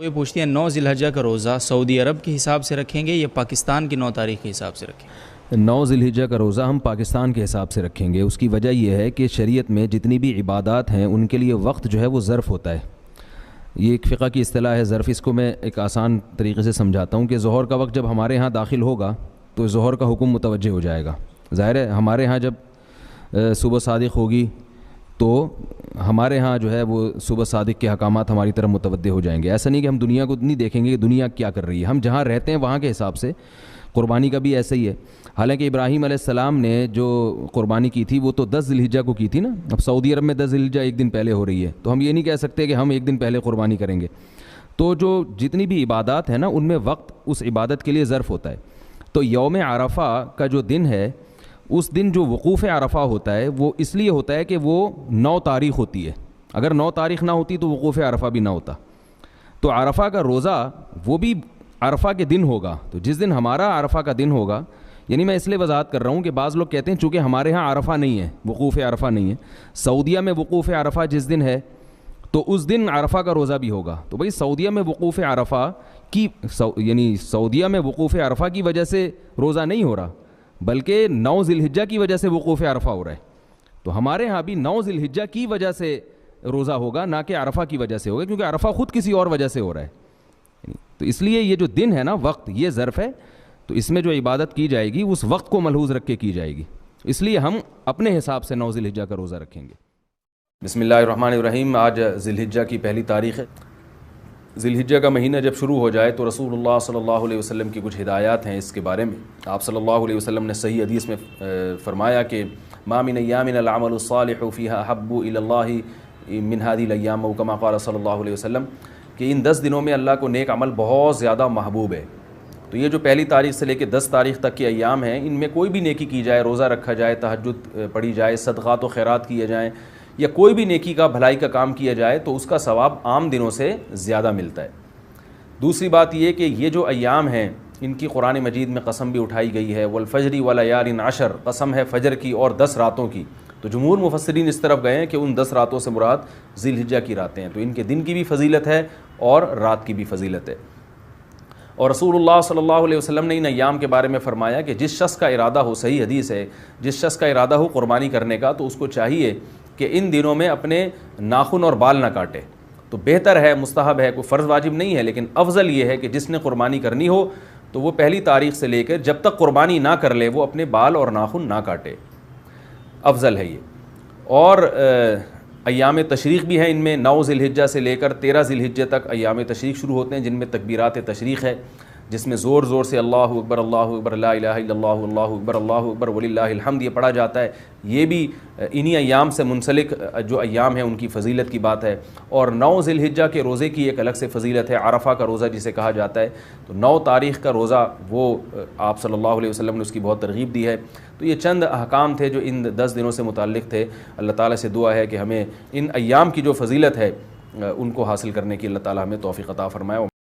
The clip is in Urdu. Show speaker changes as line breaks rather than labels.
یہ پوچھتی ہیں 9 ذی الحجہ کا روزہ سعودی عرب کے حساب سے رکھیں گے یا پاکستان کی 9 تاریخ کے حساب سے رکھیں گے؟
9 ذی الحجہ کا روزہ ہم پاکستان کے حساب سے رکھیں گے۔ اس کی وجہ یہ ہے کہ شریعت میں جتنی بھی عبادات ہیں ان کے لیے وقت جو ہے وہ ظرف ہوتا ہے۔ یہ ایک فقہ کی اصطلاح ہے ظرف۔ اس کو میں ایک آسان طریقے سے سمجھاتا ہوں کہ ظہر کا وقت جب ہمارے ہاں داخل ہوگا تو ظہر کا حکم متوجہ ہو جائے گا۔ ظاہر ہے ہمارے ہاں جب صبح صادق ہوگی تو ہمارے ہاں جو ہے وہ صبح صادق کے احکامات ہماری طرف متوجہ ہو جائیں گے۔ ایسا نہیں کہ ہم دنیا کو نہیں دیکھیں گے کہ دنیا کیا کر رہی ہے، ہم جہاں رہتے ہیں وہاں کے حساب سے قربانی کا بھی ایسا ہی ہے۔ حالانکہ ابراہیم علیہ السلام نے جو قربانی کی تھی وہ تو 10 ذی الحجہ کو کی تھی نا۔ اب سعودی عرب میں 10 ذی الحجہ ایک دن پہلے ہو رہی ہے، تو ہم یہ نہیں کہہ سکتے کہ ہم ایک دن پہلے قربانی کریں گے۔ تو جو جتنی بھی عبادات ہیں نا ان میں وقت اس عبادت کے لیے ظرف ہوتا ہے۔ تو یوم عرفہ کا جو دن ہے اس دن جو وقوف عرفہ ہوتا ہے وہ اس لیے ہوتا ہے کہ وہ 9 تاریخ ہوتی ہے۔ اگر 9 تاریخ نہ ہوتی تو وقوف عرفہ بھی نہ ہوتا۔ تو عرفہ کا روزہ وہ بھی عرفہ کے دن ہوگا۔ تو جس دن ہمارا عرفہ کا دن ہوگا، یعنی میں اس لیے وضاحت کر رہا ہوں کہ بعض لوگ کہتے ہیں چونکہ ہمارے ہاں عرفہ نہیں ہے، وقوف عرفہ نہیں ہے، سعودیہ میں وقوف عرفہ جس دن ہے تو اس دن عرفہ کا روزہ بھی ہوگا۔ تو بھئی سعودیہ میں وقوف عرفہ کی یعنی سعودیہ میں وقوف عرفہ کی وجہ سے روزہ نہیں ہو رہا، بلکہ 9 ذی الحجہ کی وجہ سے وقوف عرفہ ہو رہا ہے۔ تو ہمارے ہاں بھی 9 ذی الحجہ کی وجہ سے روزہ ہوگا، نہ کہ عرفہ کی وجہ سے ہوگا، کیونکہ عرفہ خود کسی اور وجہ سے ہو رہا ہے۔ تو اس لیے یہ جو دن ہے نا، وقت، یہ ظرف ہے۔ تو اس میں جو عبادت کی جائے گی اس وقت کو ملحوظ رکھ کے کی جائے گی، اس لیے ہم اپنے حساب سے 9 ذی الحجہ کا روزہ رکھیں گے۔
بسم اللہ الرحمن الرحیم۔ آج ذی الحجہ کی پہلی تاریخ ہے۔ ذی الحجہ کا مہینہ جب شروع ہو جائے تو رسول اللہ صلی اللہ علیہ وسلم کی کچھ ہدایات ہیں اس کے بارے میں۔ آپ صلی اللہ علیہ وسلم نے صحیح حدیث میں فرمایا کہ ما من ایام العمل الصالح فیہا احب الی اللہ من ہذه الايام، او کما قال صلی اللہ علیہ وسلم، کہ ان 10 دنوں میں اللہ کو نیک عمل بہت زیادہ محبوب ہے۔ تو یہ جو پہلی تاریخ سے لے کے 10 تاریخ تک کے ایام ہیں، ان میں کوئی بھی نیکی کی جائے، روزہ رکھا جائے، تہجد پڑھی جائے، صدقات و خیرات کیے جائیں، یا کوئی بھی نیکی کا بھلائی کا کام کیا جائے تو اس کا ثواب عام دنوں سے زیادہ ملتا ہے۔ دوسری بات یہ کہ یہ جو ایام ہیں ان کی قرآن مجید میں قسم بھی اٹھائی گئی ہے، والفجر ولیال عشر، قسم ہے فجر کی اور 10 راتوں کی۔ تو جمہور مفسرین اس طرف گئے ہیں کہ ان 10 راتوں سے مراد ذی الحجہ کی راتیں ہیں، تو ان کے دن کی بھی فضیلت ہے اور رات کی بھی فضیلت ہے۔ اور رسول اللہ صلی اللہ علیہ وسلم نے ان ایام کے بارے میں فرمایا کہ جس شخص کا ارادہ ہو، صحیح حدیث ہے، جس شخص کا ارادہ ہو قربانی کرنے کا تو اس کو چاہیے کہ ان دنوں میں اپنے ناخن اور بال نہ کاٹے۔ تو بہتر ہے، مستحب ہے، کوئی فرض واجب نہیں ہے، لیکن افضل یہ ہے کہ جس نے قربانی کرنی ہو تو وہ پہلی تاریخ سے لے کر جب تک قربانی نہ کر لے وہ اپنے بال اور ناخن نہ کاٹے، افضل ہے یہ۔ اور ایام تشریق بھی ہیں ان میں، 9 ذی الحجہ سے لے کر 13 ذی الحجہ تک ایام تشریق شروع ہوتے ہیں، جن میں تکبیرات تشریق ہے، جس میں زور زور سے اللہ اکبر لا الہ الا اللہ، اللہ اکبر وللہ الحمد یہ پڑھا جاتا ہے۔ یہ بھی انہی ایام سے منسلک جو ایام ہیں ان کی فضیلت کی بات ہے۔ اور 9 ذی الحجہ کے روزے کی ایک الگ سے فضیلت ہے، عرفہ کا روزہ جسے کہا جاتا ہے۔ تو 9 تاریخ کا روزہ وہ آپ صلی اللہ علیہ وسلم نے اس کی بہت ترغیب دی ہے۔ تو یہ چند احکام تھے جو ان 10 دنوں سے متعلق تھے۔ اللہ تعالیٰ سے دعا ہے کہ ہمیں ان ایام کی جو فضیلت ہے ان کو حاصل کرنے کی اللہ تعالیٰ ہمیں توفیق عطا فرمائے۔